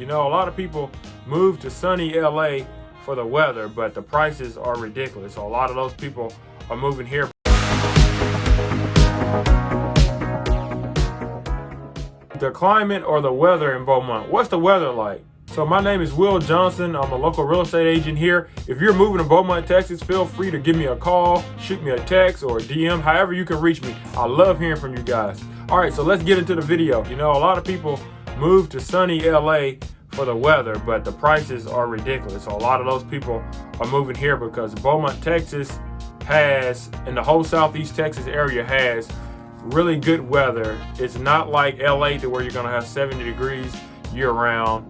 You know, a lot of people move to sunny LA for the weather, but the prices are ridiculous. So a lot of those people are moving here. The climate or the weather in Beaumont. What's the weather like? So my name is Will Johnson. I'm a local real estate agent here. If you're moving to Beaumont, Texas, feel free to give me a call, shoot me a text or a DM, however you can reach me. I love hearing from you guys. All right, so let's get into the video. You know, a lot of people move to sunny LA for the weather, but the prices are ridiculous. So a lot of those people are moving here because Beaumont, Texas has, and the whole Southeast Texas area has really good weather. It's not like LA to where you're gonna have 70 degrees year round.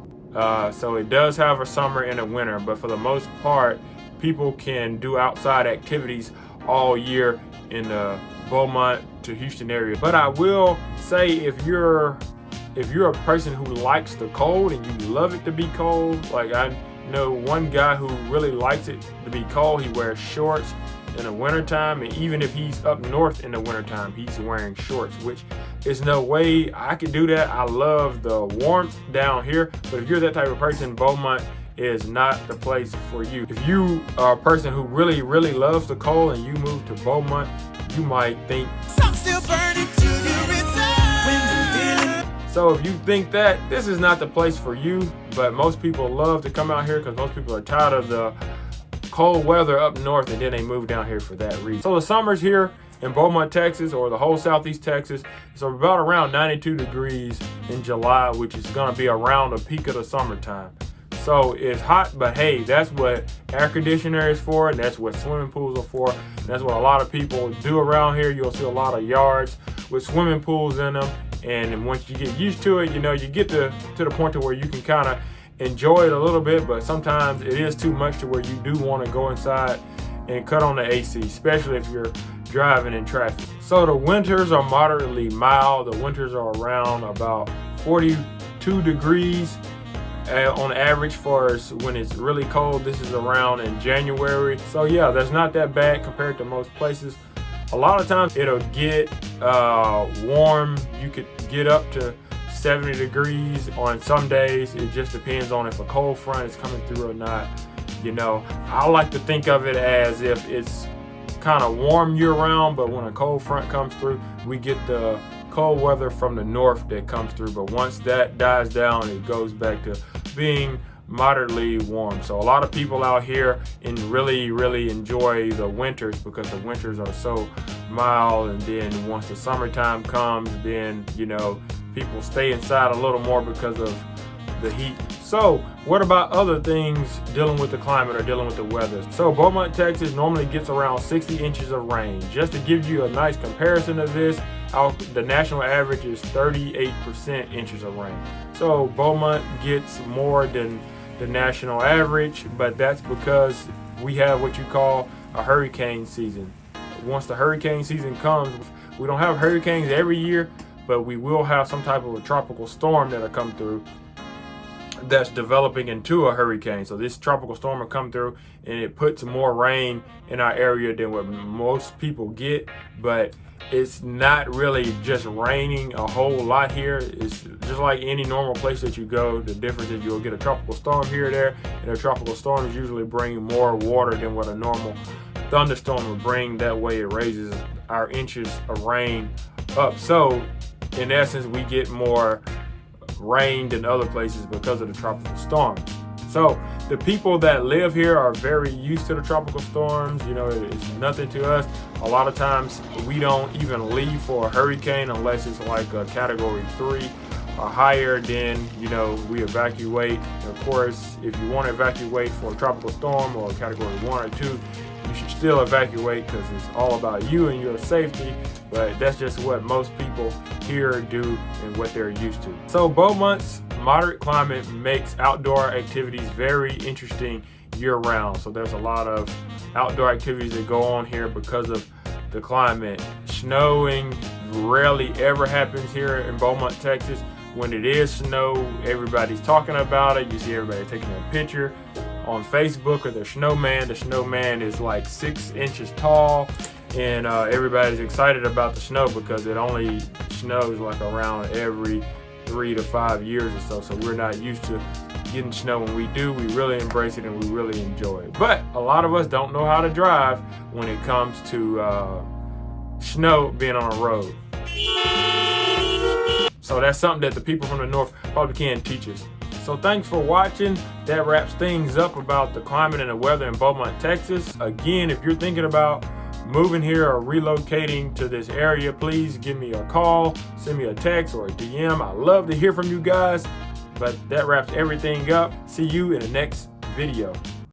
So it does have a summer and a winter, but for the most part, people can do outside activities all year in the Beaumont to Houston area. But I will say, if you're a person who likes the cold and you love it to be cold, like I know one guy who really likes it to be cold. He wears shorts in the wintertime, and even if he's up north in the wintertime, he's wearing shorts, which is no way I could do that. I love the warmth down here, but if you're that type of person, Beaumont is not the place for you. If you are a person who really loves the cold and you move to Beaumont, you might think, Some still burning to the return. so if you think that, this is not the place for you. But most people love to come out here because most people are tired of the cold weather up north, and then they move down here for that reason. So the summers here in Beaumont, Texas, or the whole Southeast Texas, it's about around 92 degrees in July, which is gonna be around the peak of the summertime. So it's hot, but hey, that's what air conditioner is for, and that's what swimming pools are for. And that's what a lot of people do around here. You'll see a lot of yards with swimming pools in them. And once you get used to it, you know, you get to the point to where you can kind of enjoy it a little bit, but sometimes it is too much to where you do want to go inside and cut on the AC, especially if you're driving in traffic. So the winters are moderately mild. The winters are around about 42 degrees on average. For when it's really cold, this is around in January. So yeah, that's not that bad compared to most places. A lot of times it'll get warm. You could get up to 70 degrees on some days. It just depends on if a cold front is coming through or not. You know, I like to think of it as if it's kind of warm year round, but when a cold front comes through, we get the cold weather from the north that comes through. But once that dies down, it goes back to being moderately warm. So a lot of people out here really enjoy the winters because the winters are so mild, and then once the summertime comes, then you know, people stay inside a little more because of the heat. So what about other things dealing with the climate or dealing with the weather? So Beaumont, Texas normally gets around 60 inches of rain. Just to give you a nice comparison of this, the national average is 38% inches of rain. So Beaumont gets more than the national average, but that's because we have what you call a hurricane season. Once the hurricane season comes, we don't have hurricanes every year, but we will have some type of a tropical storm that'll come through that's developing into a hurricane. So this tropical storm will come through and it puts more rain in our area than what most people get, but it's not really just raining a whole lot here. It's just like any normal place that you go. The difference is you'll get a tropical storm here or there, and the tropical storms usually bring more water than what a normal thunderstorm would bring. That way it raises our inches of rain up. So in essence, we get more rain than other places because of the tropical storm. So the people that live here are very used to the tropical storms. You know, it's nothing to us. A lot of times we don't even leave for a hurricane unless it's like a category 3 or higher. Then, you know, we evacuate. And of course, if you want to evacuate for a tropical storm or a category 1 or 2, you should still evacuate because it's all about you and your safety. But that's just what most people here do and what they're used to. So Beaumont's moderate climate makes outdoor activities very interesting year round. So there's a lot of outdoor activities that go on here because of the climate. Snowing rarely ever happens here in Beaumont, Texas. When it is snow, everybody's talking about it. You see everybody taking a picture on Facebook of their snowman. The snowman is like 6 inches tall, and everybody's excited about the snow because it only snows like around every 3 to 5 years or so we're not used to getting snow. When we do, we really embrace it and we really enjoy it. But a lot of us don't know how to drive when it comes to snow being on a road. So that's something that the people from the north probably can't teach us. So thanks for watching. That wraps things up about the climate and the weather in Beaumont, Texas. Again, if you're thinking about moving here or relocating to this area, please give me a call, send me a text or a DM. I love to hear from you guys. But that wraps everything up. See you in the next video.